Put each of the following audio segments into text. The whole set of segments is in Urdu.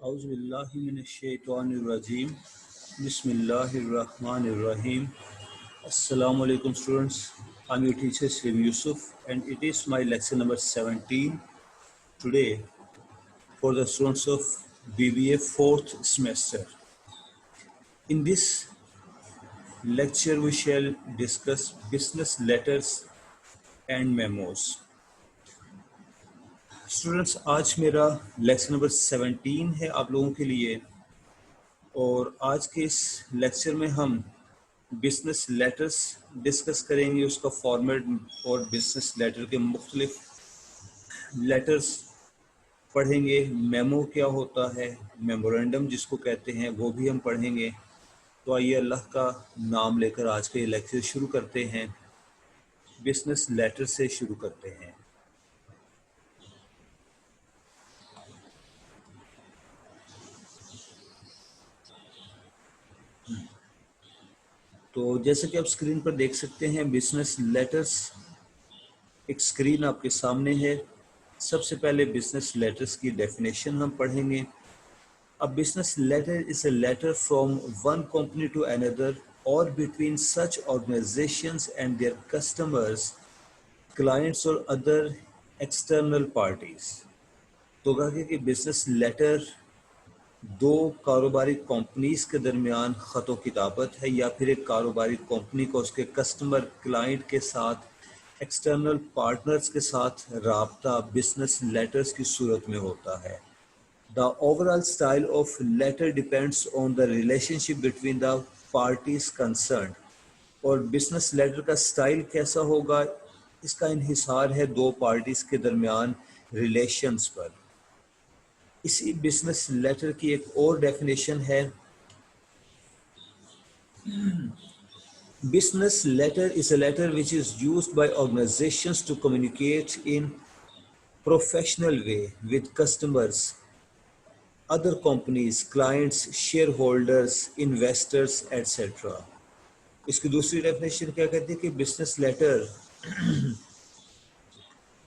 اعوذ باللہ من الشیطان الرجیم بسم اللہ الرحمن الرحیم السلام علیکم students. I'm your teacher Slim Yusuf and it is my lecture number 17 today for the students of BBA 4th semester. In this lecture we shall discuss business letters and memos. Students, آج میرا لیکچر نمبر 17 ہے آپ لوگوں کے لیے، اور آج کے اس لیکچر میں ہم بزنس لیٹرز ڈسکس کریں گے، اس کا فارمیٹ اور بزنس لیٹر کے مختلف لیٹرز پڑھیں گے. میمو کیا ہوتا ہے، میمورینڈم جس کو کہتے ہیں، وہ بھی ہم پڑھیں گے. تو آئیے اللہ کا نام لے کر آج کا یہ لیکچر شروع کرتے ہیں. بزنس لیٹر سے شروع کرتے ہیں. تو جیسے کہ آپ اسکرین پر دیکھ سکتے ہیں، بزنس لیٹرز ایک اسکرین آپ کے سامنے ہے. سب سے پہلے بزنس لیٹرز کی ڈیفینیشن ہم پڑھیں گے. A business letter is a letter from one company to another or between such organizations and their customers, clients or other external parties. تو کہا کہ بزنس لیٹر دو کاروباری کمپنیز کے درمیان خط و کتابت ہے، یا پھر ایک کاروباری کمپنی کو اس کے کسٹمر کلائنٹ کے ساتھ، ایکسٹرنل پارٹنرز کے ساتھ رابطہ بزنس لیٹرز کی صورت میں ہوتا ہے. The overall style of letter depends on the relationship between the parties concerned. اور بزنس لیٹر کا سٹائل کیسا ہوگا، اس کا انحصار ہے دو پارٹیز کے درمیان ریلیشنز پر. اسی بزنس لیٹر کی ایک اور ڈیفینیشن ہے. Business letter is a letter which is used by organizations to communicate in professional way with customers, other companies, clients, shareholders, investors, etc. اس کی دوسری ڈیفینیشن کیا کہتی ہے کہ بزنس لیٹر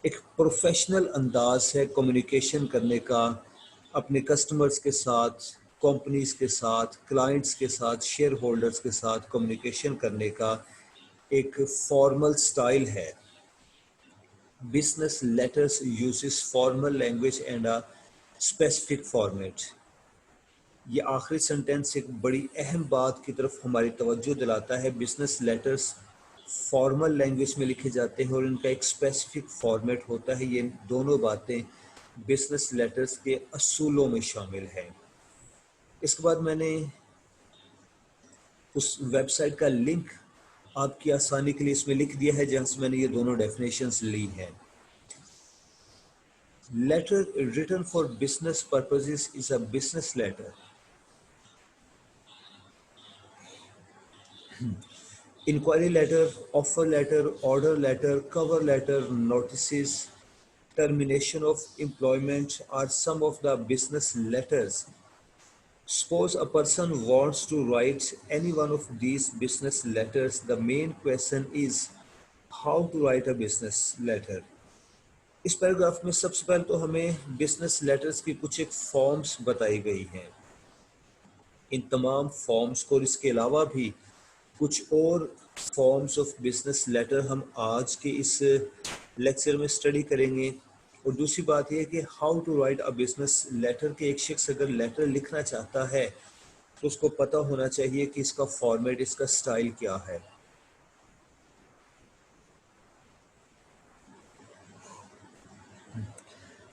ایک پروفیشنل انداز ہے کمیونیکیشن کرنے کا، اپنے کسٹمرز کے ساتھ، کمپنیز کے ساتھ، کلائنٹس کے ساتھ، شیئر ہولڈرز کے ساتھ کمیونیکیشن کرنے کا ایک فارمل سٹائل ہے. Business letters uses formal language and a specific format. یہ آخری سنٹینس ایک بڑی اہم بات کی طرف ہماری توجہ دلاتا ہے. بزنس لیٹرز فارمل لینگویج میں لکھے جاتے ہیں اور ان کا ایک اسپیسیفک فارمیٹ ہوتا ہے. یہ دونوں باتیں بزنس لیٹرز کے اصولوں میں شامل ہیں. اس کے بعد میں نے اس ویب سائٹ کا لنک آپ کی آسانی کے لیے اس میں لکھ دیا ہے جہاں سے میں نے یہ دونوں ڈیفینیشنز لی ہیں. Letter written for business purposes is a business letter. Inquiry letter, offer letter, order letter, cover letter, notices, termination of employment are some of the business letters. Suppose a person wants to write any one of these business letters. The main question is how to write a business letter. اس پیراگراف میں سب سے پہلے تو ہمیں بزنس لیٹرز کی کچھ ایک فارمز بتائی گئی ہیں. ان تمام فارمز کو اور اس کے علاوہ بھی کچھ اور فارمز آف بزنس لیٹر ہم آج کے اس لیکچر میں اسٹڈی کریں گے. اور دوسری بات یہ ہے کہ how to write a business letter کہ ایک شخص اگر لیٹر لکھنا چاہتا ہے تو اس کو پتہ ہونا چاہیے کہ اس کا فارمیٹ، اس کا سٹائل کیا ہے.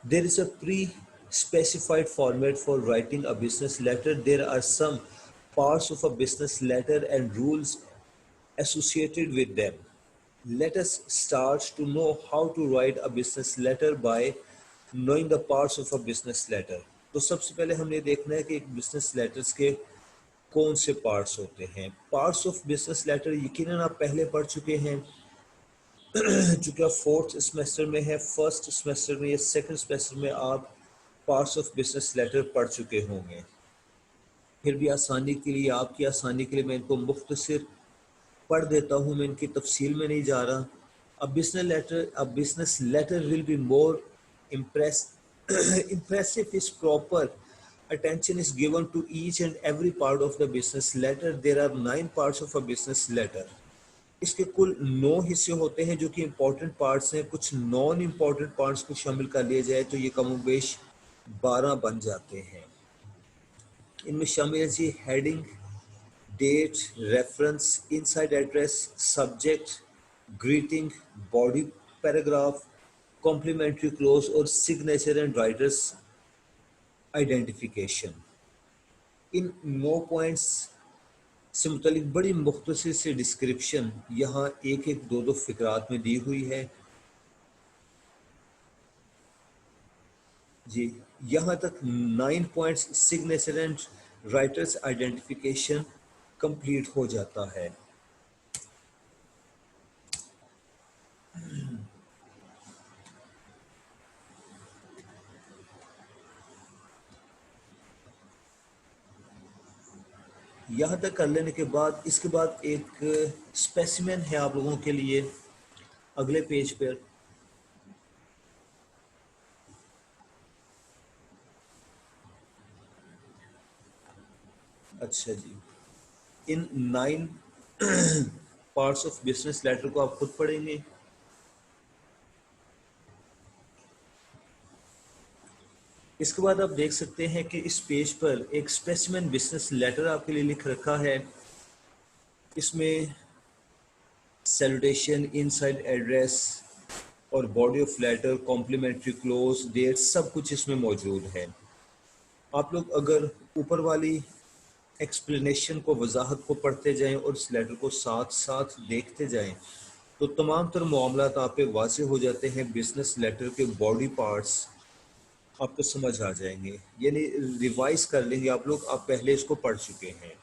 There is a pre-specified format for writing a business letter. There are some parts of a business letter and rules associated with them. Let us start to know how to write a business letter by knowing the parts of a business letter. تو سب سے پہلے ہم نے دیکھنا ہے کہ ایک بزنس لیٹرز کے کون سے پارٹس ہوتے ہیں. پارٹس آف بزنس لیٹر یقیناً آپ پہلے پڑھ چکے ہیں، چونکہ آپ فورتھ سیمسٹر میں ہے، فرسٹ سیمسٹر میں یا سیکنڈ سیمسٹر میں آپ پارٹس آف بزنس لیٹر پڑھ چکے ہوں گے. پھر بھی آسانی کے لیے، آپ کی آسانی کے لیے میں ان کو مختصر پڑھ دیتا ہوں، میں ان کی تفصیل میں نہیں جا رہا. A business letter will be more impressive is proper Attention is given to each and every part of the business letter. There are 9 parts of a business letter. اس کے کل 9 حصے ہوتے ہیں جو کہ امپورٹنٹ پارٹس ہیں. کچھ نان امپورٹنٹ پارٹس کو شامل کر لیا جائے تو یہ کم و بیش 12 بن جاتے ہیں. ان میں شامل ہے جی heading, date, reference, inside address, subject, greeting, body paragraph, complimentary close اور سگنیچر اینڈ رائٹرس آئیڈینٹیفیکیشن. ان 9 پوائنٹس سے متعلق بڑی مختصر سی ڈسکرپشن یہاں ایک ایک دو فقرات میں دی ہوئی ہے. جی یہاں تک 9 points signature and writer's identification complete ہو جاتا ہے. یہاں تک کر لینے کے بعد اس کے بعد ایک اسپیسیمن ہے آپ لوگوں کے لیے اگلے پیج پر. اچھا جی, ان 9 پارٹس آف بزنس لیٹر کو آپ خود پڑھیں گے. اس کے بعد آپ دیکھ سکتے ہیں کہ اس پیج پر ایک اسپیسیمن بزنس لیٹر آپ کے لیے لکھ رکھا ہے. اس میں سیلوٹیشن, انسائڈ ایڈریس اور body of letter, complimentary close, date, سب کچھ اس میں موجود ہے. آپ لوگ اگر اوپر والی ایکسپلینیشن کو, وضاحت کو پڑھتے جائیں اور اس لیٹر کو ساتھ ساتھ دیکھتے جائیں تو تمام تر معاملات آپ پہ واضح ہو جاتے ہیں. بزنس لیٹر کے باڈی پارٹس آپ کو سمجھ آ جائیں گے, یعنی ریوائز کر لیں گے آپ لوگ, آپ پہلے اس کو پڑھ چکے ہیں.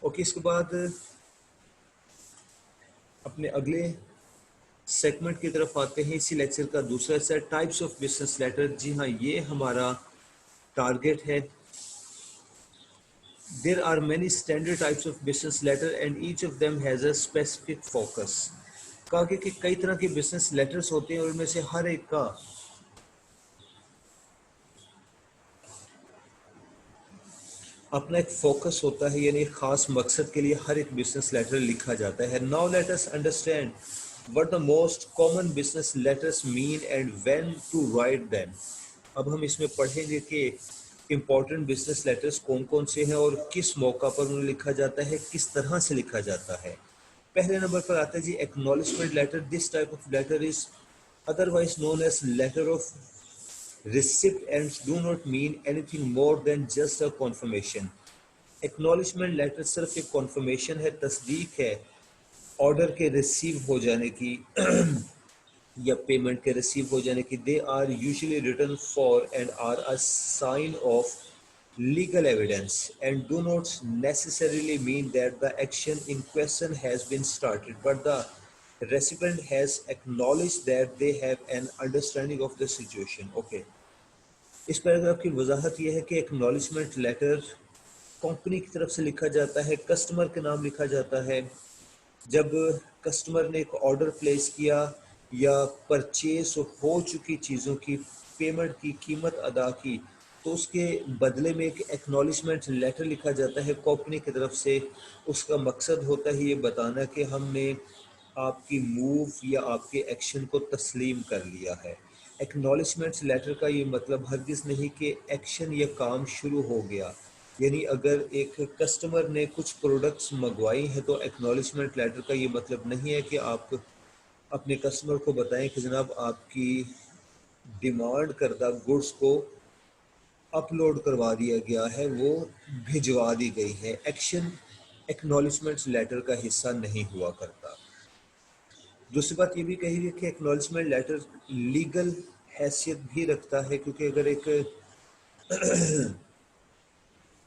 اوکے, اس کے بعد اپنے اگلے سیگمنٹ کی طرف آتے ہیں. اسی لیکچر کا دوسرا حصہ ٹائپس آف بزنس لیٹر. جی ہاں, یہ ہمارا ٹارگیٹ ہے. There are many standard types of business letter and each of them has a specific focus. کہا کہ کئی طرح کے بزنس لیٹرز ہوتے ہیں اور ان میں سے ہر ایک کا اپنا ایک فوکس ہوتا ہے, یعنی ایک خاص مقصد کے لیے ہر ایک بزنس لیٹر لکھا جاتا ہے. Now let us understand what the most common business letters mean and when to write them. اب ہم اس میں پڑھیں گے کہ امپورٹنٹ بزنس لیٹرز کون کون سے ہیں اور کس موقع پر انہیں لکھا جاتا ہے, کس طرح سے لکھا جاتا ہے. پہلے نمبر پر آتا ہے جی acknowledgement letter. This type of letter is otherwise known as letter of receipt and do not mean anything more than just a confirmation. Acknowledgement letter صرف ایک confirmation ہے, تصدیق ہے آرڈر کے ریسیو ہو جانے کی یا پیمنٹ کے ریسیو ہو جانے کی. They are usually written for and are a sign of legal evidence and do not necessarily mean that the action in question has been started, but the recipient has acknowledged that they have an understanding of the situation. Okay. اس پیراگراف کی وضاحت یہ ہے کہ ایکنالجمنٹ لیٹر کمپنی کی طرف سے لکھا جاتا ہے, کسٹمر کے نام لکھا جاتا ہے. جب کسٹمر نے ایک آرڈر پلیس کیا یا پرچیز ہو چکی چیزوں کی پیمنٹ کی, قیمت ادا کی, تو اس کے بدلے میں ایک ایکنالجمنٹ لیٹر لکھا جاتا ہے کمپنی کی طرف سے. اس کا مقصد ہوتا ہے یہ بتانا کہ ہم نے آپ کی موو یا آپ کے ایکشن کو تسلیم کر لیا ہے. ایکنالجمنٹ لیٹر کا یہ مطلب ہرگز نہیں کہ ایکشن یا کام شروع ہو گیا. یعنی اگر ایک کسٹمر نے کچھ پروڈکٹس منگوائی ہیں تو ایکنالجمنٹ لیٹر کا یہ مطلب نہیں ہے کہ آپ اپنے کسٹمر کو بتائیں کہ جناب آپ کی ڈیمانڈ کردہ گڈس کو اپلوڈ کروا دیا گیا ہے, وہ بھجوا دی گئی ہے. ایکشن ایکنالجمنٹ لیٹر کا حصہ نہیں ہوا کرتا. دوسری بات یہ بھی کہی گئی کہ ایکنالجمنٹ لیٹر لیگل حیثیت بھی رکھتا ہے, کیونکہ اگر ایک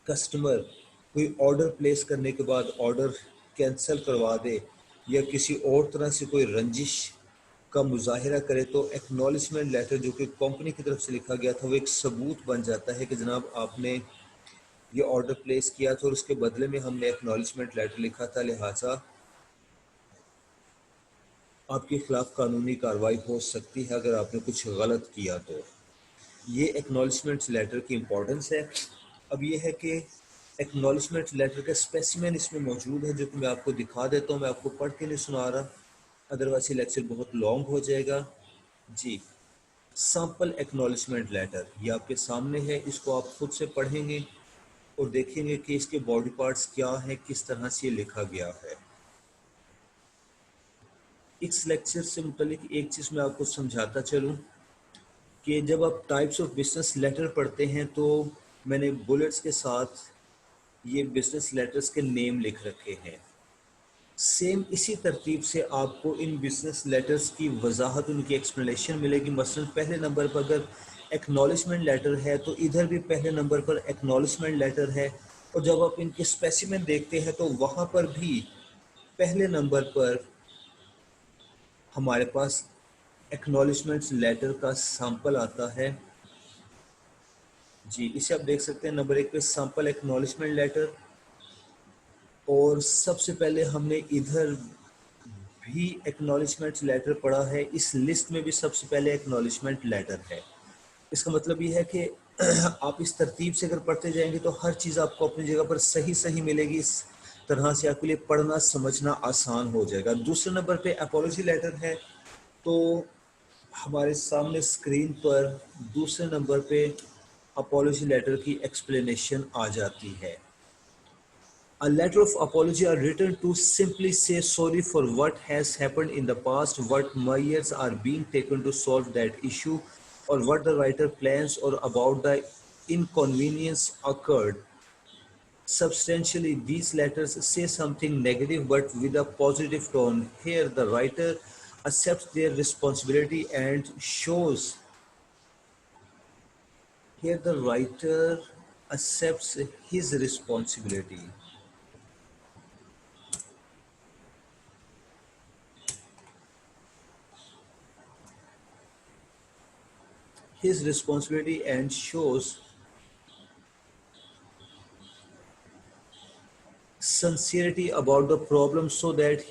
کسٹمر کوئی آرڈر پلیس کرنے کے بعد آرڈر کینسل کروا دے یا کسی اور طرح سے کوئی رنجش کا مظاہرہ کرے تو ایکنالجمنٹ لیٹر جو کہ کمپنی کی طرف سے لکھا گیا تھا وہ ایک ثبوت بن جاتا ہے کہ جناب آپ نے یہ آرڈر پلیس کیا تھا اور اس کے بدلے میں ہم نے ایکنالجمنٹ لیٹر لکھا تھا, لہٰذا آپ کے خلاف قانونی کارروائی ہو سکتی ہے اگر آپ نے کچھ غلط کیا تو. یہ ایکنالجمنٹ لیٹر کی امپورٹنس ہے. اب یہ ہے کہ ایکنالجمنٹ لیٹر کا اسپیسیمن اس میں موجود ہے جو کہ میں آپ کو دکھا دیتا ہوں. میں آپ کو پڑھ کے نہیں سنا رہا، ادروائز یہ لیکچر بہت لانگ ہو جائے گا. جی، سیمپل ایکنالجمنٹ لیٹر یہ آپ کے سامنے ہے. اس کو آپ خود سے پڑھیں گے اور دیکھیں گے کہ اس کے باڈی پارٹس کیا ہیں، کس طرح سے یہ لکھا گیا ہے. اس لیکچر سے متعلق ایک چیز میں آپ کو سمجھاتا چلوں کہ جب آپ ٹائپس آف بزنس لیٹر پڑھتے ہیں تو میں نے بلٹس کے ساتھ یہ بزنس لیٹرز کے نیم لکھ رکھے ہیں. سیم اسی ترتیب سے آپ کو ان بزنس لیٹرز کی وضاحت، ان کی ایکسپلینیشن ملے گی. مثلا پہلے نمبر پر اگر ایکنالجمنٹ لیٹر ہے تو ادھر بھی پہلے نمبر پر ایکنالجمنٹ لیٹر ہے، اور جب آپ ان کے اسپیسیمن دیکھتے ہیں تو وہاں پر بھی پہلے نمبر پر ہمارے پاس ایکنالجمنٹ لیٹر کا سیمپل آتا ہے. جی، اسے آپ دیکھ سکتے ہیں نمبر 1 پہ سیمپل ایکنالجمنٹ لیٹر. اور سب سے پہلے ہم نے ادھر بھی ایکنالجمنٹ لیٹر پڑھا ہے. اس لسٹ میں بھی سب سے پہلے ایکنالجمنٹ لیٹر ہے. اس کا مطلب یہ ہے کہ آپ اس ترتیب سے اگر پڑھتے جائیں گے تو ہر چیز آپ کو اپنی جگہ پر صحیح ملے گی. اس طرح سے آپ کے لیے پڑھنا سمجھنا آسان ہو جائے گا. دوسرے نمبر پہ اپولوجی لیٹر ہے. تو ہمارے سامنے اسکرین پر دوسرے نمبر پہ اپولوجی لیٹر کی ایکسپلینیشن آ جاتی ہے. A letter of apology are written to simply say sorry for what has happened in the past, what measures are being taken to solve that issue, or what the writer plans or about the inconvenience occurred. Substantially, these letters say something negative but with a positive tone. Here, the writer accepts their responsibility and shows. Here, the writer accepts his responsibility. His responsibility and shows sincerity about the problem so that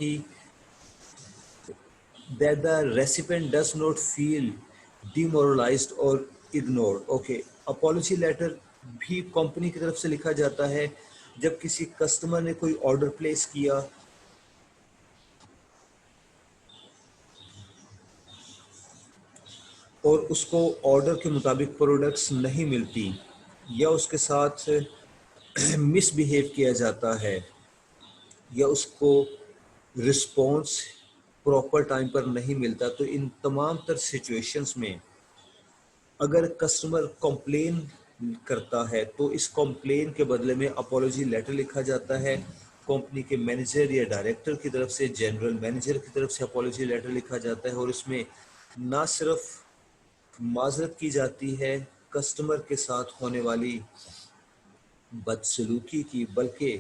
the recipient does not feel demoralized or ignored. Okay, apology letter بھی کمپنی کی طرف سے لکھا جاتا ہے جب کسی کسٹمر نے کوئی آرڈر پلیس کیا اور اس کو آرڈر کے مطابق پروڈکٹس نہیں ملتی، یا اس کے ساتھ مس بیہیو کیا جاتا ہے، یا اس کو رسپانس پراپر ٹائم پر نہیں ملتا. تو ان تمام تر سچویشنز میں اگر کسٹمر کمپلین کرتا ہے تو اس کمپلین کے بدلے میں اپولوجی لیٹر لکھا جاتا ہے. کمپنی کے مینیجر یا ڈائریکٹر کی طرف سے، جنرل مینیجر کی طرف سے اپولوجی لیٹر لکھا جاتا ہے، اور اس میں نہ صرف معذرت کی جاتی ہے کسٹمر کے ساتھ ہونے والی بدسلوکی کی، بلکہ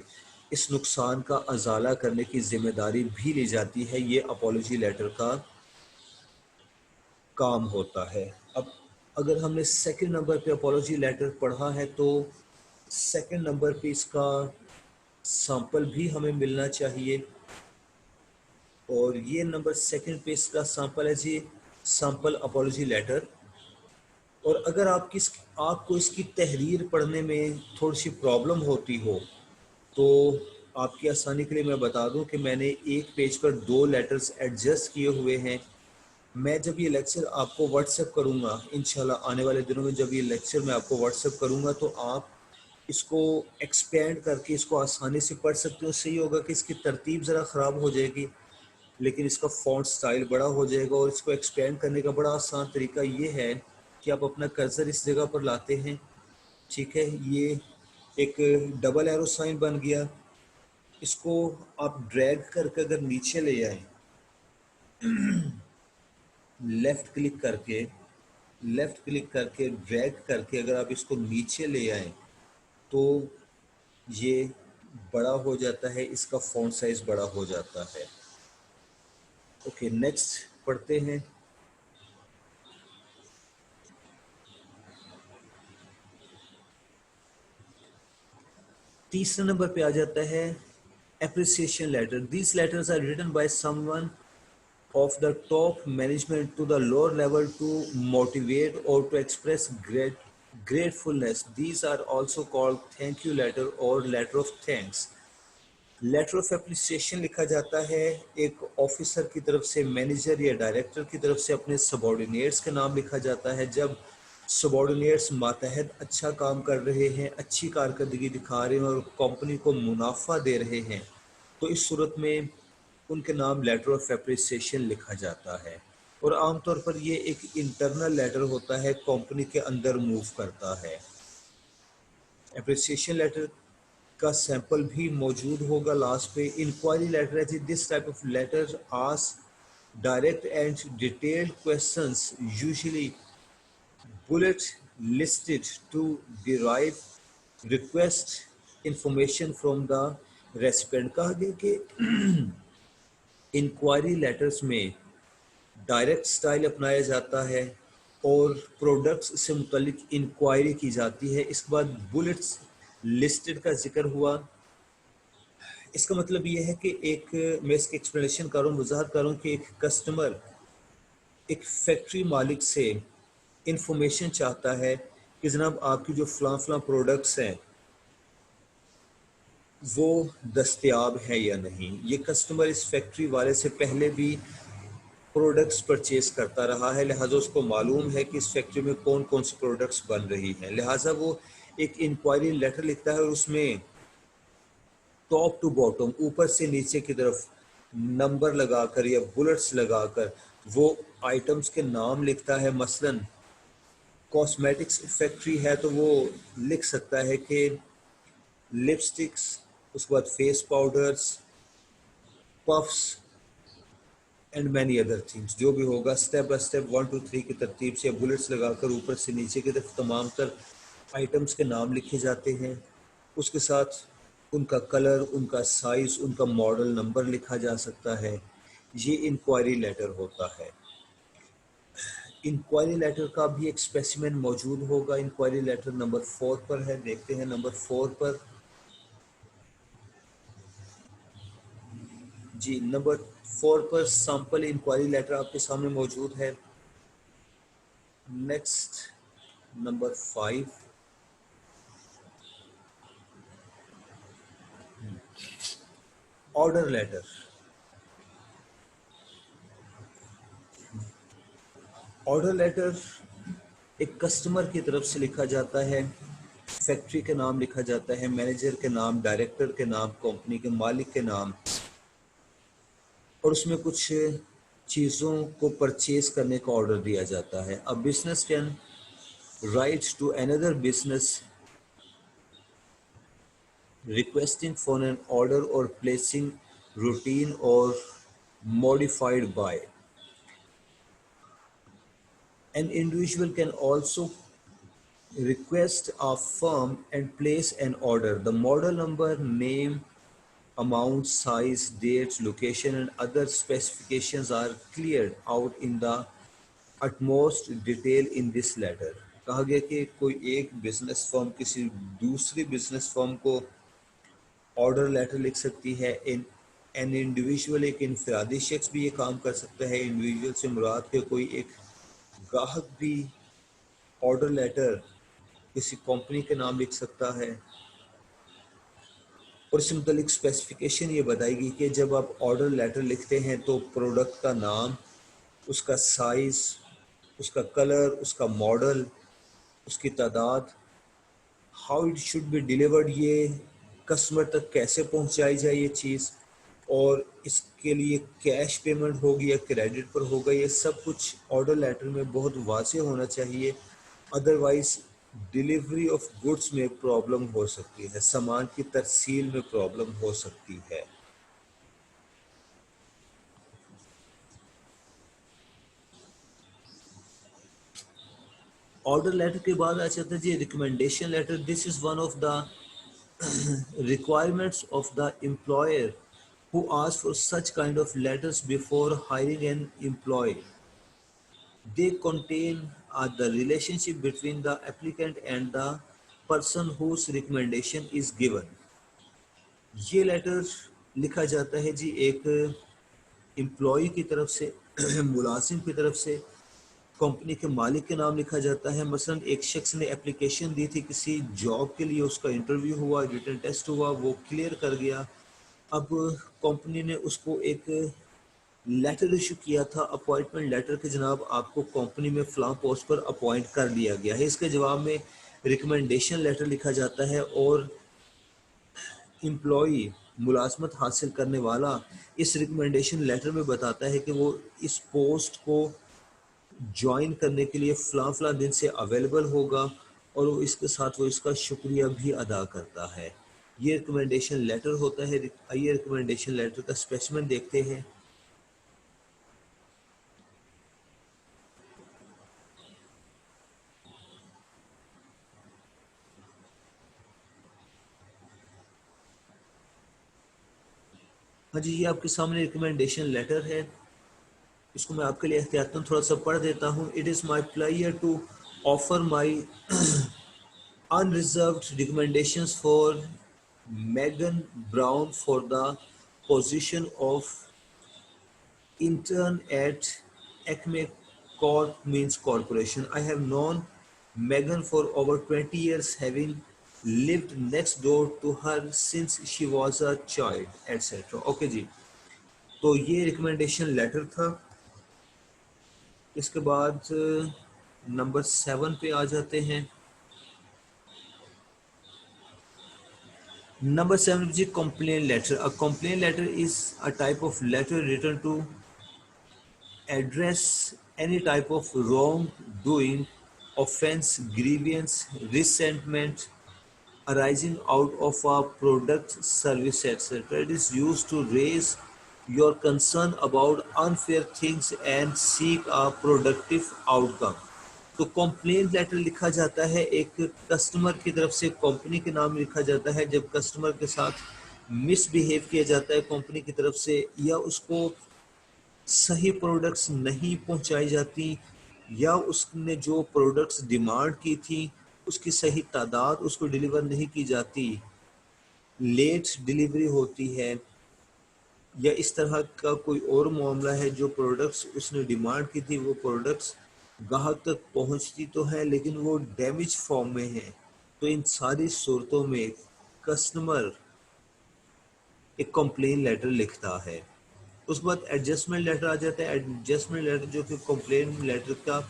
اس نقصان کا ازالہ کرنے کی ذمہ داری بھی لی جاتی ہے. یہ اپولوجی لیٹر کا کام ہوتا ہے. اب اگر ہم نے سیکنڈ نمبر پہ اپولوجی لیٹر پڑھا ہے تو سیکنڈ نمبر پہ اس کا سیمپل بھی ہمیں ملنا چاہیے. اور یہ نمبر سیکنڈ پہ اس کا سیمپل ہے جی، سیمپل اپولوجی لیٹر. اور اگر آپ کو اس کی تحریر پڑھنے میں تھوڑی سی پرابلم ہوتی ہو تو آپ کی آسانی کے لیے میں بتا دوں کہ میں نے ایک پیج پر 2 لیٹرز ایڈجسٹ کیے ہوئے ہیں. میں جب یہ لیکچر آپ کو واٹس ایپ کروں گا انشاءاللہ آنے والے دنوں میں، جب یہ لیکچر میں آپ کو واٹس ایپ کروں گا تو آپ اس کو ایکسپینڈ کر کے اس کو آسانی سے پڑھ سکتے ہو. صحیح ہوگا کہ اس کی ترتیب ذرا خراب ہو جائے گی لیکن اس کا فونٹ سٹائل بڑا ہو جائے گا. اور اس کو ایکسپینڈ کرنے کا بڑا آسان طریقہ یہ ہے کہ آپ اپنا کرسر اس جگہ پر لاتے ہیں، ٹھیک ہے، یہ ایک ڈبل ایرو سائن بن گیا. اس کو آپ ڈریگ کر کے اگر نیچے لے آئیں، لیفٹ کلک کر کے ڈریگ کر کے اگر آپ اس کو نیچے لے آئیں تو یہ بڑا ہو جاتا ہے، اس کا فونٹ سائز بڑا ہو جاتا ہے. اوکے، نیکسٹ پڑھتے ہیں. تیسرے نمبر پہ آ جاتا ہے appreciation letter. These letters are written by someone of the top management to the lower level to motivate or to express gratefulness. These are also called thank you letter or letter of thanks. Letter of appreciation لکھا جاتا ہے ایک آفیسر کی طرف سے مینیجر یا ڈائریکٹر کی طرف سے اپنے سبارڈینیٹس کا نام لکھا جاتا ہے جب سبارڈینیٹس ماتحت اچھا کام کر رہے ہیں، اچھی کارکردگی دکھا رہے ہیں اور کمپنی کو منافع دے رہے ہیں، تو اس صورت میں ان کے نام لیٹر آف اپریسیشن لکھا جاتا ہے، اور عام طور پر یہ ایک انٹرنل لیٹر ہوتا ہے، کمپنی کے اندر موو کرتا ہے۔ اپریسیشن لیٹر کا سیمپل بھی موجود ہوگا لاسٹ پہ۔ انکوائری لیٹر ہے جی، دس ٹائپ آف لیٹر آس direct and detailed questions usually bullet listed to derive request information from the recipient۔ کہا گیا کہ انکوائری لیٹرز میں ڈائریکٹ سٹائل اپنایا جاتا ہے اور پروڈکٹس سے متعلق انکوائری کی جاتی ہے۔ اس کے بعد بلٹس لسٹڈ کا ذکر ہوا۔ اس کا مطلب یہ ہے کہ ایک میں اس کی ایکسپلینیشن کر رہا ہوں، وضاحت کر رہا ہوں کہ ایک کسٹمر ایک فیکٹری مالک سے انفارمیشن چاہتا ہے کہ جناب آپ کی جو فلاں فلاں پروڈکٹس ہیں وہ دستیاب ہے یا نہیں۔ یہ کسٹمر اس فیکٹری والے سے پہلے بھی پروڈکٹس پرچیز کرتا رہا ہے، لہٰذا اس کو معلوم ہے کہ اس فیکٹری میں کون کون سی پروڈکٹس بن رہی ہیں، لہٰذا وہ ایک انکوائری لیٹر لکھتا ہے اور اس میں ٹاپ ٹو باٹم، اوپر سے نیچے کی طرف نمبر لگا کر یا بلٹس لگا کر وہ آئٹمس کے نام لکھتا ہے۔ مثلاً کاسمیٹکس فیکٹری ہے تو وہ لکھ سکتا ہے کہ لپسٹکس، اس کے بعد face powders, puffs and many other things, جو بھی ہوگا اسٹیپ بائی اسٹیپ 1 2 3 کی ترتیب سے بلٹس لگا کر اوپر سے نیچے کی طرف تمام تر آئٹمس کے نام لکھے جاتے ہیں۔ اس کے ساتھ ان کا کلر، ان کا سائز، ان کا ماڈل نمبر لکھا جا سکتا ہے۔ یہ انکوائری لیٹر ہوتا ہے۔ انکوائری لیٹر کا بھی ایک اسپیسیمن موجود ہوگا۔ انکوائری لیٹر نمبر 4 پر ہے، دیکھتے ہیں نمبر 4 پر۔ جی نمبر 4 پر سیمپل انکوائری لیٹر آپ کے سامنے موجود ہے۔ Next number 5، order letter. Order letter ایک کسٹمر کی طرف سے لکھا جاتا ہے، فیکٹری کے نام لکھا جاتا ہے، مینیجر کے نام، ڈائریکٹر کے نام، کمپنی کے مالک کے نام، اور اس میں کچھ چیزوں کو پرچیز کرنے کا آرڈر دیا جاتا ہے۔ اب بزنس کین رائٹ ٹو اندر business requesting for an order or placing routine or modified by. An individual can also request a firm and place an order. The model number, name, amount, size, dates, location and other specifications are cleared out in the utmost detail in this letter. کہا گیا کہ کوئی ایک بزنس فرم کسی دوسری بزنس فرم کو آرڈر لیٹر لکھ سکتی ہے۔ این انڈیویژول، ایک انفرادی شخص بھی یہ کام کر سکتا ہے۔ انڈیویژول سے مراد کہ کوئی ایک گاہک بھی آرڈر لیٹر کسی کمپنی کے نام لکھ سکتا ہے، اور اس سے متعلق اسپیسیفکیشن یہ بتائے گی کہ جب آپ آرڈر لیٹر لکھتے ہیں تو پروڈکٹ کا نام، اس کا سائز، اس کا کلر، اس کا ماڈل، اس کی تعداد، how it should be delivered, یہ کسٹمر تک کیسے پہنچائی جائے یہ چیز، اور اس کے لیے کیش پیمنٹ ہوگی یا کریڈٹ پر ہوگا، یہ سب کچھ آرڈر لیٹر میں بہت واضح ہونا چاہیے، ادروائز ڈیلیوری آف گڈس میں پرابلم ہو سکتی ہے، سامان کی ترسیل میں پرابلم ہو سکتی ہے۔ آرڈر لیٹر کے بعد آ جاتا ہے جی recommendation letter. This is one of the requirements of the employer who asks for such kind of letters before hiring an employee. They contain the relationship between the applicant and the person whose recommendation is given. یہ لیٹر لکھا جاتا ہے جی ایک امپلائی کی طرف سے ملازم کی طرف سے کمپنی کے مالک کے نام لکھا جاتا ہے. مثلا ایک شخص نے اپلیکیشن دی تھی کسی جاب کے لیے, اس کا انٹرویو ہوا, ریٹن ٹیسٹ ہوا, وہ کلیئر کر گیا. اب کمپنی نے اس کو ایک لیٹر ایشو کیا تھا, اپوائنٹمنٹ لیٹر, کہ جناب آپ کو کمپنی میں فلاں پوسٹ پر اپوائنٹ کر لیا گیا ہے. اس کے جواب میں ریکمنڈیشن لیٹر لکھا جاتا ہے, اور امپلائی ملازمت حاصل کرنے والا اس ریکمنڈیشن لیٹر میں بتاتا ہے کہ وہ اس پوسٹ کو جوائن کرنے کے لیے فلاں فلاں دن سے اویلیبل ہوگا, اور وہ اس کے ساتھ وہ اس کا شکریہ بھی ادا کرتا ہے. یہ ریکمنڈیشن لیٹر ہوتا ہے. آئیے ریکمنڈیشن لیٹر کا اسپیسیمن دیکھتے ہیں. ہاں جی, یہ آپ کے سامنے ریکمنڈیشن لیٹر ہے. اس کو میں آپ کے لیے احتیاطاً تھوڑا سا پڑھ دیتا ہوں. It is my pleasure to offer my unreserved recommendations for Megan Brown for the position of intern at Acme Corp Means Corporation. I have known Megan for over 20 years, having lived next door to her since she was a child, etc. Okay جی, تو یہ ریکمنڈیشن لیٹر تھا. اس کے بعد نمبر 7 پہ آ جاتے ہیں. Number 7 is a complaint letter. A complaint letter is a type of letter written to address any type of wrongdoing, offense, grievance, resentment arising out of a product, service, etc. It is used to raise your concern about unfair things and seek a productive outcome. تو کمپلین لیٹر لکھا جاتا ہے ایک کسٹمر کی طرف سے, کمپنی کے نام لکھا جاتا ہے جب کسٹمر کے ساتھ مس بیہیو کیا جاتا ہے کمپنی کی طرف سے, یا اس کو صحیح پروڈکٹس نہیں پہنچائی جاتی, یا اس نے جو پروڈکٹس ڈیمانڈ کی تھی اس کی صحیح تعداد اس کو ڈیلیور نہیں کی جاتی, لیٹ ڈیلیوری ہوتی ہے, یا اس طرح کا کوئی اور معاملہ ہے, جو پروڈکٹس اس نے ڈیمانڈ کی تھی وہ پروڈکٹس گاہک تک پہنچتی تو ہے لیکن وہ ڈیمیج فارم میں ہیں. تو ان ساری صورتوں میں کسٹمر ایک کمپلین لیٹر لکھتا ہے. اس کے بعد ایڈجسٹمنٹ لیٹر آ جاتا ہے. ایڈجسٹمنٹ لیٹر جو کہ کمپلین لیٹر کا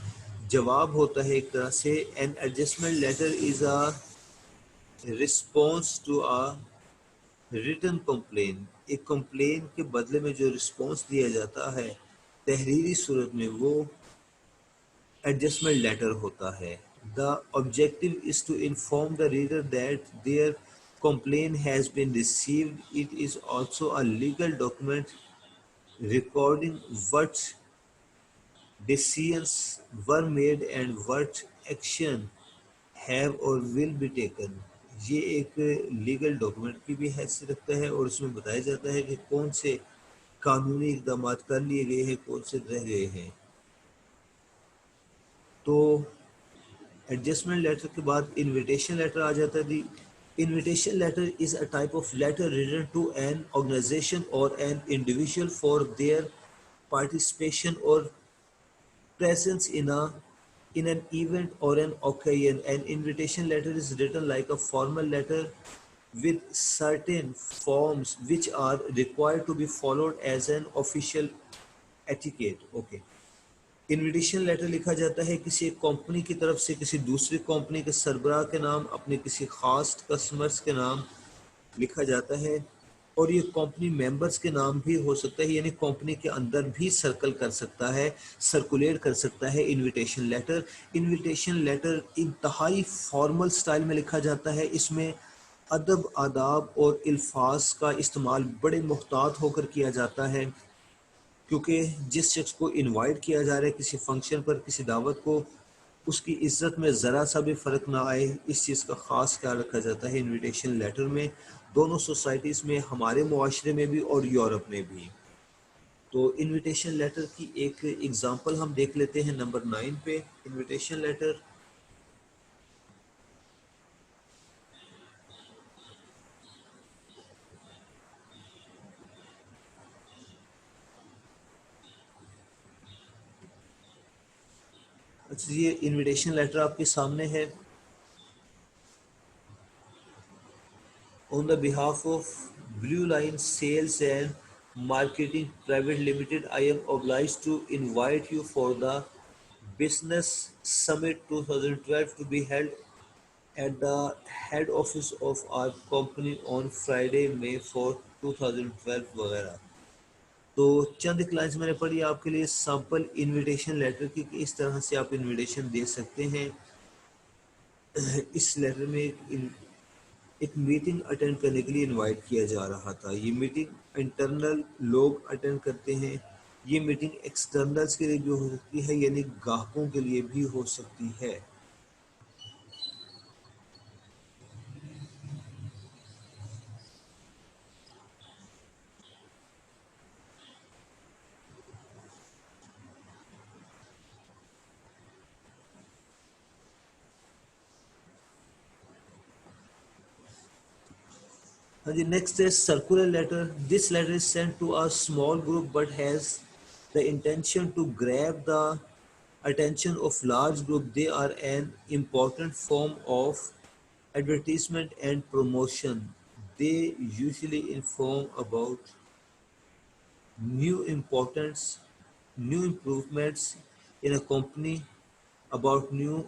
جواب ہوتا ہے ایک طرح سے. An adjustment letter is a response to a written complain. ایک کمپلین کے بدلے میں جو رسپانس دیا جاتا ہے تحریری صورت میں, وہ ایڈجسٹمنٹ لیٹر ہوتا ہے. The objective is to inform the reader that their complaint has been received. It is also a legal document recording what decisions were made and what action have or will be taken. یہ ایک لیگل ڈاکومنٹ کی بھی حیثیت رکھتا ہے, اور اس میں بتایا جاتا ہے کہ کون سے قانونی اقدامات کر لیے گئے ہیں, کون سے رہ گئے ہیں. تو ایڈجسٹمنٹ لیٹر کے بعد انویٹیشن لیٹر آ جاتا ہے. The invitation letter is a type of letter written to an organisation or an individual for their participation or presence in an event or an occasion. An invitation letter is written like a formal letter with certain forms which are required to be followed as an official etiquette. Okay. Invitation letter لکھا جاتا ہے کسی ایک کمپنی کی طرف سے کسی دوسری کمپنی کے سربراہ کے نام, اپنے کسی خاص کسٹمرز کے نام لکھا جاتا ہے, اور یہ کمپنی ممبرز کے نام بھی ہو سکتا ہے, یعنی کمپنی کے اندر بھی سرکل کر سکتا ہے, سرکولیٹ کر سکتا ہے انویٹیشن لیٹر. انویٹیشن لیٹر انتہائی فارمل سٹائل میں لکھا جاتا ہے. اس میں ادب, آداب اور الفاظ کا استعمال بڑے محتاط ہو کر کیا جاتا ہے, کیونکہ جس شخص کو انوائٹ کیا جا رہا ہے کسی فنکشن پر, کسی دعوت کو, اس کی عزت میں ذرا سا بھی فرق نہ آئے, اس چیز کا خاص خیال رکھا جاتا ہے انویٹیشن لیٹر میں, دونوں سوسائٹیز میں, ہمارے معاشرے میں بھی اور یورپ میں بھی. تو انویٹیشن لیٹر کی ایک ایگزامپل ہم دیکھ لیتے ہیں نمبر 9 پہ. انویٹیشن لیٹر اچھا یہ انویٹیشن لیٹر آپ کے سامنے ہے. On the behalf of Blue Line Sales and Marketing Private Limited, I am obliged to invite you for the Business Summit 2012 to be held at the head office of our company on Friday, May 4, 2012 وغیرہ. تو چند کلائنٹس میں نے پڑھی آپ کے لیے سیمپل انویٹیشن لیٹر کی کہ اس طرح سے آپ انویٹیشن دے سکتے ہیں. اس لیٹر میں ایک میٹنگ اٹینڈ کرنے کے لیے انوائٹ کیا جا رہا تھا. یہ میٹنگ انٹرنل لوگ اٹینڈ کرتے ہیں. یہ میٹنگ ایکسٹرنلز کے لیے بھی ہو سکتی ہے یعنی گاہکوں کے لیے بھی ہو سکتی ہے. The next is circular letter. This letter is sent to a small group but has the intention to grab the attention of large group. They are an important form of advertisement and promotion. They usually inform about new importance, new improvements in a company, about new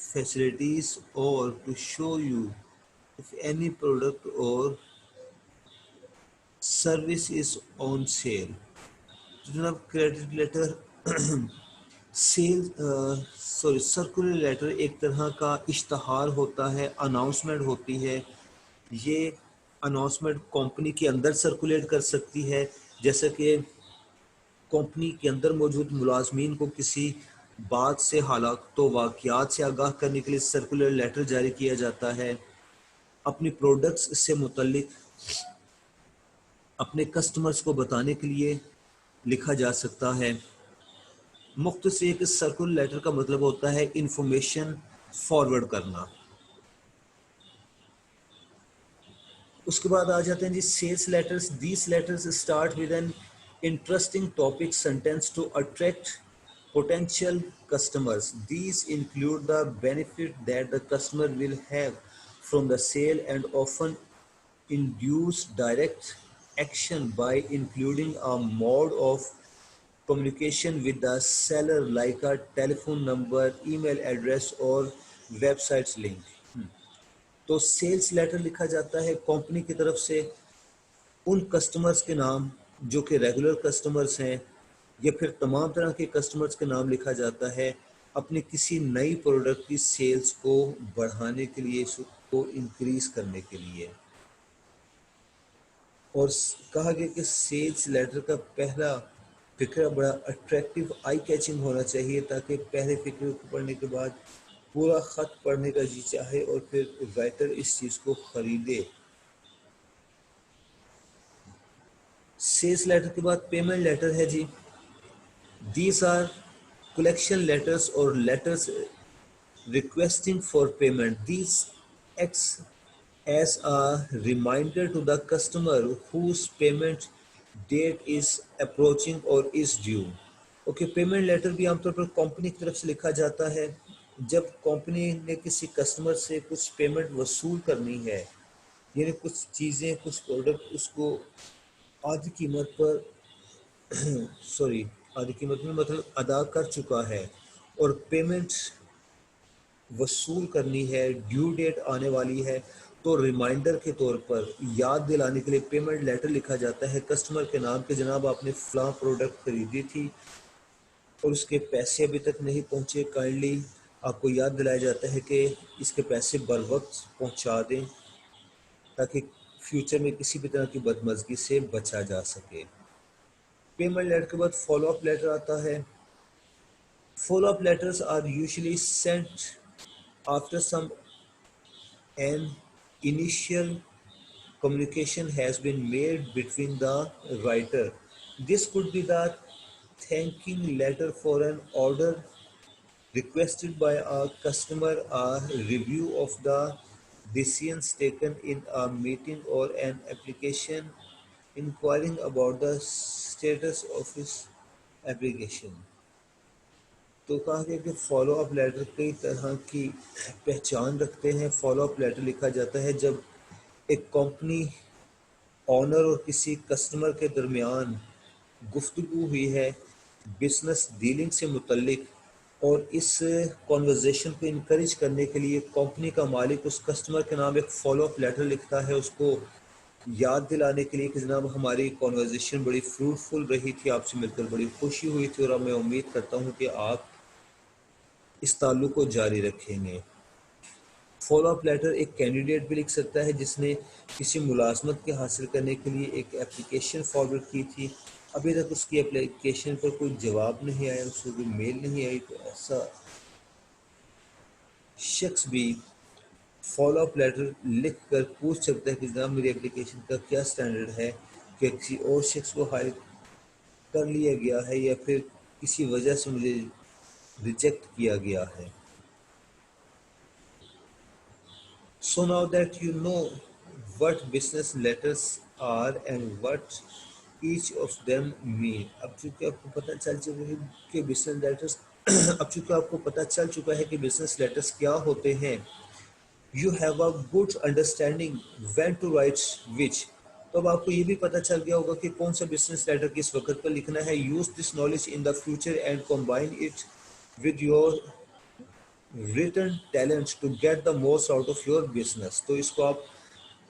facilities, or to show you if any product or service is on sale. جناب credit letter sale circular letter ایک طرح کا اشتہار ہوتا ہے, اناؤنسمنٹ ہوتی ہے. یہ اناؤنسمنٹ کمپنی کے اندر سرکولیٹ کر سکتی ہے, جیسا کہ کمپنی کے اندر موجود ملازمین کو کسی بات سے, حالات و واقعات سے آگاہ کرنے کے لیے سرکولر لیٹر جاری کیا جاتا ہے. اپنی پروڈکٹس سے متعلق اپنے کسٹمرز کو بتانے کے لیے لکھا جا سکتا ہے. مختصر ایک سرکولر لیٹر کا مطلب ہوتا ہے انفارمیشن فارورڈ کرنا. اس کے بعد آ جاتے ہیں جی sales letters. These letters start with an interesting topic sentence to attract potential customers. These include the benefit that the customer will have from the sale and often induce direct action by including a mode of communication with the seller like a telephone number, email address or website's link. تو سیلز لیٹر لکھا جاتا ہے کمپنی کی طرف سے ان کسٹمرز کے نام جو کہ ریگولر کسٹمرز ہیں, یا پھر تمام طرح کے کسٹمرز کے نام لکھا جاتا ہے اپنی کسی نئی پروڈکٹ کی سیلز کو بڑھانے کے لیے, اس کو انکریز کرنے کے لیے. اور کہا گیا کہ سیلز لیٹر کا پہلا فقرہ بڑا اٹریکٹیو آئی کیچنگ ہونا چاہیے تاکہ پہلے فقرے کو پڑھنے کے بعد پورا خط پڑھنے کا جی چاہے اور پھر رائٹر اس چیز کو خریدے. سیلز لیٹر کے بعد پیمنٹ لیٹر ہے جی. These are collection letters or letters requesting for payment. These acts as a reminder to the customer whose payment date is approaching or is due. Okay, payment letter بھی عام طور پر کمپنی کی طرف سے لکھا جاتا ہے جب کمپنی نے کسی کسٹمر سے کچھ پیمنٹ وصول کرنی ہے, یعنی کچھ چیزیں, کچھ پروڈکٹ اس کو آدھی قیمت پر آدھی قیمت میں مطلب ادا کر چکا ہے اور پیمنٹ وصول کرنی ہے, ڈیو ڈیٹ آنے والی ہے, تو ریمائنڈر کے طور پر یاد دلانے کے لیے پیمنٹ لیٹر لکھا جاتا ہے کسٹمر کے نام کہ جناب آپ نے فلاں پروڈکٹ خریدی تھی اور اس کے پیسے ابھی تک نہیں پہنچے, کائنڈلی آپ کو یاد دلایا جاتا ہے کہ اس کے پیسے بر وقت پہنچا دیں تاکہ فیوچر میں کسی بھی طرح کی بدمزگی سے بچا جا سکے. پیمنٹ لیٹر کے بعد فالو اپ لیٹر آتا ہے. Follow up letters are usually sent after some an initial communication has been made between the writer. This could be the thanking letter for an order requested by a customer, a review of the decisions taken in a meeting, or an application inquiring about the status of his application. تو کہا گیا کہ فالو اپ لیٹر کئی طرح کی پہچان رکھتے ہیں. فالو اپ لیٹر لکھا جاتا ہے جب ایک کمپنی آنر اور کسی کسٹمر کے درمیان گفتگو ہوئی ہے بزنس ڈیلنگ سے متعلق، اور اس کانورزیشن کو انکریج کرنے کے لیے کمپنی کا مالک اس کسٹمر کے نام ایک فالو اپ لیٹر لکھتا ہے، اس کو یاد دلانے کے لیے کہ جناب ہماری کانورزیشن بڑی فروٹفل رہی تھی، آپ سے مل کر بڑی خوشی ہوئی تھی، اور اب میں امید کرتا ہوں کہ آپ اس تعلق کو جاری رکھیں گے. فالو اپ لیٹر ایک کینڈیڈیٹ بھی لکھ سکتا ہے جس نے کسی ملازمت کے حاصل کرنے کے لیے ایک اپلیکیشن فارورڈ کی تھی، ابھی تک اس کی اپلیکیشن پر کوئی جواب نہیں آیا، اس کو کوئی میل نہیں آئی، تو ایسا شخص بھی فالو اپ لیٹر لکھ کر پوچھ سکتا ہے کہ جناب میری اپلیکیشن کا کیا سٹینڈرڈ ہے، کہ کسی اور شخص کو ہائر کر لیا گیا ہے یا پھر کسی وجہ سے مجھے ریجیکٹ کیا گیا ہے. So now that you know what business letters are and what each of them mean. اب چونکہ آپ کو پتہ چل چکا ہے کہ بزنس لیٹرز اب چونکہ آپ کو پتہ چل چکا ہے کہ بزنس لیٹرز کیا ہوتے ہیں، you have a good understanding when to write which. تو اب آپ کو یہ بھی پتہ چل گیا ہوگا کہ کون سا بزنس لیٹر کس وقت پر لکھنا ہے. Use this knowledge in the future and combine it with your written talent to get the most out of your business. تو اس کو آپ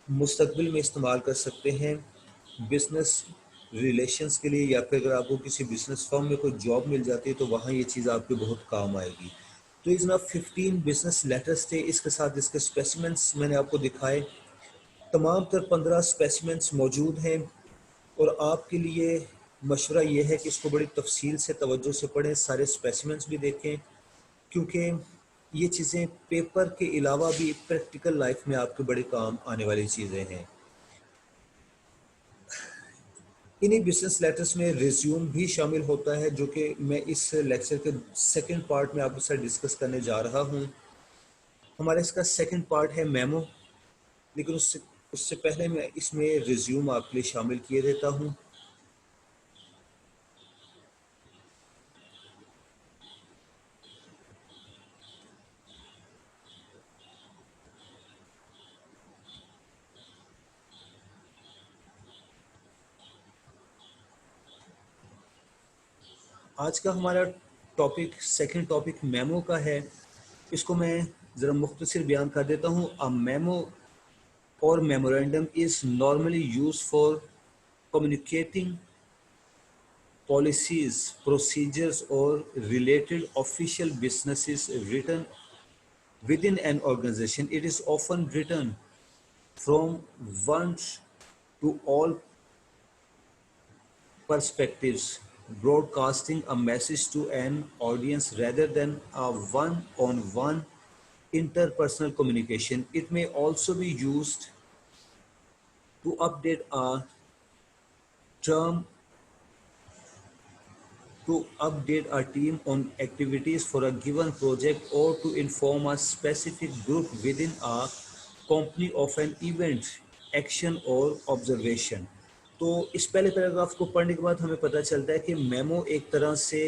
مستقبل میں استعمال کر سکتے ہیں بزنس ریلیشنز کے لیے، یا پھر اگر آپ کو کسی بزنس فرم میں کوئی جاب مل جاتی ہے تو وہاں یہ چیز آپ کے بہت کام آئے گی. تو یہ جناب 15 بزنس لیٹرز تھے، اس کے ساتھ اس کے اسپیسیمنٹس میں نے آپ کو دکھائے. تمام تر 15 اسپیسیمنٹس موجود ہیں، اور آپ کے لیے مشورہ یہ ہے کہ اس کو بڑی تفصیل سے توجہ سے پڑھیں، سارے اسپیسیمنٹس بھی دیکھیں، کیونکہ یہ چیزیں پیپر کے علاوہ بھی پریکٹیکل لائف میں آپ کے بڑے کام آنے والی چیزیں ہیں. انہی بزنس لیٹرز میں ریزیوم بھی شامل ہوتا ہے، جو کہ میں اس لیکچر کے سیکنڈ پارٹ میں آپ کے ساتھ ڈسکس کرنے جا رہا ہوں. ہمارا اس کا سیکنڈ پارٹ ہے میمو، لیکن اس سے پہلے میں اس میں ریزیوم آپ کے لیے شامل کیے دیتا ہوں. آج کا ہمارا ٹاپک سیکنڈ ٹاپک میمو کا ہے. اس کو میں ذرا مختصر بیان کر دیتا ہوں. میمو اور memorandum is normally use for communicating policies, procedures, or related official businesses written within an organization. It is often written from one to all perspectives, broadcasting a message to an audience rather than a one-on-one interpersonal communication. It may also be used to update a term to update a team on activities for a given project or to inform a specific group within a company of an event, action or observation. تو اس پہلے پیراگراف کو پڑھنے کے بعد ہمیں پتہ چلتا ہے کہ میمو ایک طرح سے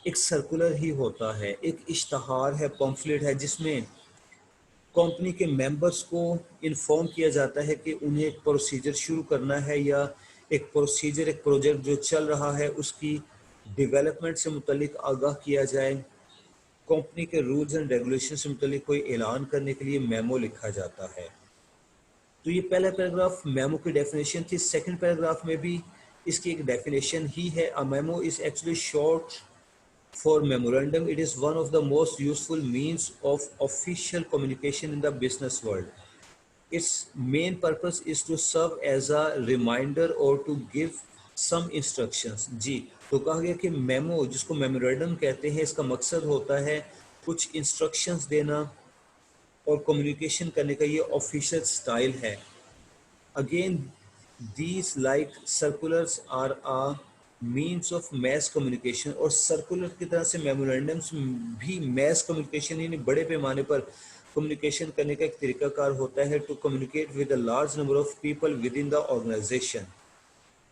ایک سرکولر ہی ہوتا ہے، ایک اشتہار ہے، پمفلٹ ہے، جس میں کمپنی کے ممبرس کو انفارم کیا جاتا ہے کہ انہیں ایک پروسیجر شروع کرنا ہے، یا ایک پروسیجر ایک پروجیکٹ جو چل رہا ہے اس کی ڈیولپمنٹ سے متعلق آگاہ کیا جائے. کمپنی کے رولز اینڈ ریگولیشن سے متعلق کوئی اعلان کرنے کے لیے میمو لکھا جاتا ہے. تو یہ پہلا پیراگراف میمو کی ڈیفینیشن تھی. سیکنڈ پیراگراف میں بھی اس کی ایک ڈیفینیشن ہی ہے. A memo is actually short for memorandum. It is one of the most useful means of official communication in the business world. Its main purpose is to serve as a reminder or to give some instructions. جی تو کہا گیا کہ میمو جس کو میمورینڈم کہتے ہیں، اس کا مقصد ہوتا ہے کچھ انسٹرکشنز دینا اور کمیونیکیشن کرنے کا یہ آفیشیل سٹائل ہے. Again these like circulars are a means of mass communication, اور سرکولر کی طرح سے میمورینڈمس بھی میس کمیونیکیشن یعنی بڑے پیمانے پر کمیونیکیشن کرنے کا ایک طریقہ کار ہوتا ہے. To communicate with a large number of people within the organisation.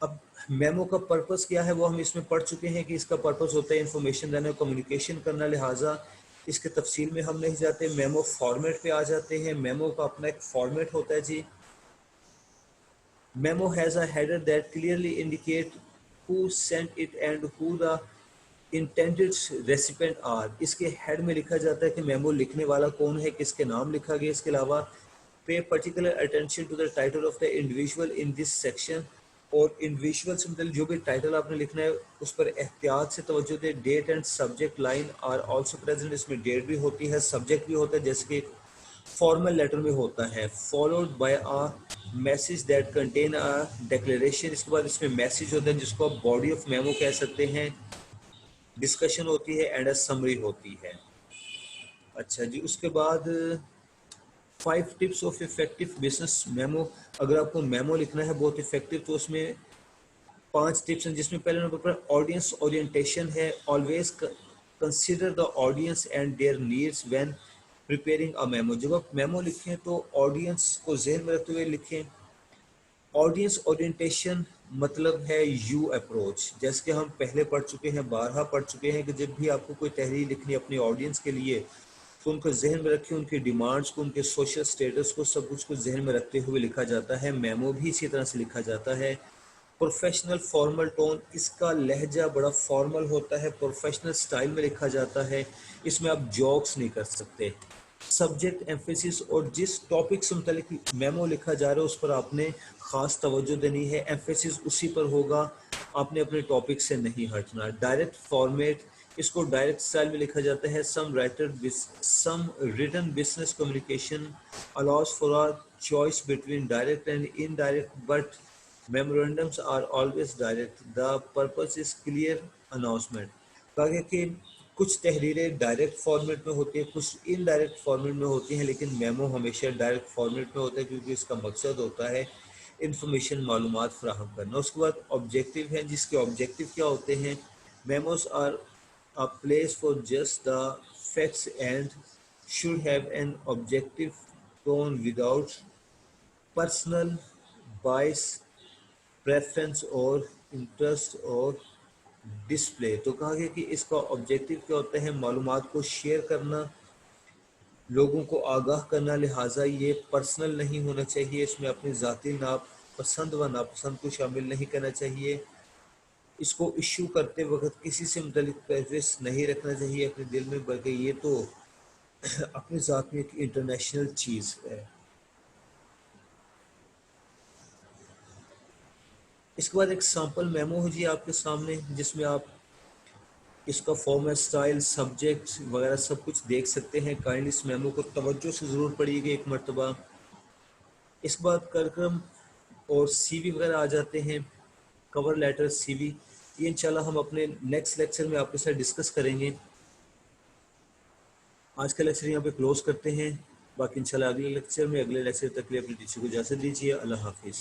اب میمو کا پرپس کیا ہے وہ ہم اس میں پڑھ چکے ہیں کہ اس کا پرپس ہوتا ہے انفارمیشن دینا، کمیونیکیشن کرنا، لہٰذا اس کے تفصیل میں ہم نہیں جاتے، میمو فارمیٹ پہ آ جاتے ہیں۔ میمو کا اپنا ایک فارمیٹ ہوتا ہے جی۔ Memo has a header that clearly indicate who sent it and who the intended recipient are. اس کے ہیڈ میں لکھا جاتا ہے کہ میمو لکھنے والا کون ہے، کس کے نام لکھا گیا۔ اس کے علاوہ pay particular attention to the title of the individual in this section، اور انڈیویجول سے مطلب جو بھی ٹائٹل آپ نے لکھنا ہے اس پر احتیاط سے توجہ دے۔ Date and subject line are also present, اس میں ڈیٹ بھی ہوتی ہے، سبجیکٹ بھی ہوتا ہے جیسے کہ فارمل لیٹر میں ہوتا ہے۔ Followed by a message that contain a declaration, اس کے بعد اس میں میسج ہوتا ہے جس کو آپ باڈی آف میمو کہہ سکتے ہیں، ڈسکشن ہوتی ہے اینڈ اے سمری ہوتی ہے۔ اچھا جی، اس کے بعد 5 tips of effective business memo. اگر آپ کو میمو لکھنا ہے بہت افیکٹو تو اس میں 5 ٹپس ہیں، جس میں پہلے نمبر پر آڈینس اورینٹیشن ہے۔ Always consider the audience and their needs when preparing a memo. جب آپ میمو لکھیں تو آڈینس کو ذہن میں رکھتے ہوئے لکھیں۔ آڈینس اورینٹیشن مطلب ہے یو اپروچ، جیسے کہ ہم پہلے پڑھ چکے ہیں، بارہا پڑھ چکے ہیں کہ جب بھی آپ کو کوئی تحریر لکھنی اپنی آڈینس کے لیے تو ان کو ذہن میں رکھیں، ان کی ڈیمانڈز کو، ان کے سوشل سٹیٹس کو، سب کچھ کو ذہن میں رکھتے ہوئے لکھا جاتا ہے۔ میمو بھی اسی طرح سے لکھا جاتا ہے۔ پروفیشنل فارمل ٹون، اس کا لہجہ بڑا فارمل ہوتا ہے، پروفیشنل سٹائل میں لکھا جاتا ہے، اس میں آپ جوکس نہیں کر سکتے۔ سبجیکٹ ایمفیسس، اور جس ٹاپک سے متعلق میمو لکھا جا رہا ہے اس پر آپ نے خاص توجہ دینی ہے، ایمفیسس اسی پر ہوگا، آپ نے اپنے ٹاپک سے نہیں ہٹنا۔ ڈائریکٹ فارمیٹ، اس کو ڈائریکٹ سٹائل میں لکھا جاتا ہے۔ Some written business communication allows for a choice between direct and indirect, but memorandums are always direct. The purpose is clear announcement۔ کہا گیا کہ کچھ تحریریں ڈائریکٹ فارمیٹ میں ہوتی ہیں، کچھ ان ڈائریکٹ فارمیٹ میں ہوتی ہیں، لیکن میمو ہمیشہ ڈائریکٹ فارمیٹ میں ہوتا ہے کیونکہ اس کا مقصد ہوتا ہے انفارمیشن، معلومات فراہم کرنا۔ اس کے بعد آبجیکٹیو ہیں، جس کے آبجیکٹیو کیا ہوتے ہیں۔ Memos are a place for just the facts and should have an objective tone without personal bias, preference اور انٹرسٹ اور ڈسپلے۔ تو کہا گیا کہ اس کا آبجیکٹیو کیا ہوتا ہے، معلومات کو شیئر کرنا، لوگوں کو آگاہ کرنا، لہٰذا یہ پرسنل نہیں ہونا چاہیے، اس میں اپنی ذاتی ناپسند و ناپسند کو شامل نہیں کرنا چاہیے۔ اس کو ایشو کرتے وقت کسی سے متعلق پریجوڈس نہیں رکھنا چاہیے اپنے دل میں، بلکہ یہ تو اپنی ذات میں ایک انٹرنیشنل چیز ہے۔ اس کے بعد ایک سیمپل میمو ہے جی آپ کے سامنے، جس میں آپ اس کا فارمیٹ، سٹائل، سبجیکٹ وغیرہ سب کچھ دیکھ سکتے ہیں۔ کائنڈلی اس میمو کو توجہ سے ضرور پڑھیے گا ایک مرتبہ۔ اس کے بعد کرکرم اور سی وی وغیرہ آ جاتے ہیں، کور لیٹر، سی وی، یہ انشاءاللہ ہم اپنے نیکسٹ لیکچر میں آپ کے ساتھ ڈسکس کریں گے۔ آج کا لیکچر یہاں پہ کلوز کرتے ہیں، باقی انشاءاللہ اگلے لیکچر میں، اگلے لیکچر تک کے لیے اپنی ٹیچر کو اجازت دیجیے۔ اللہ حافظ۔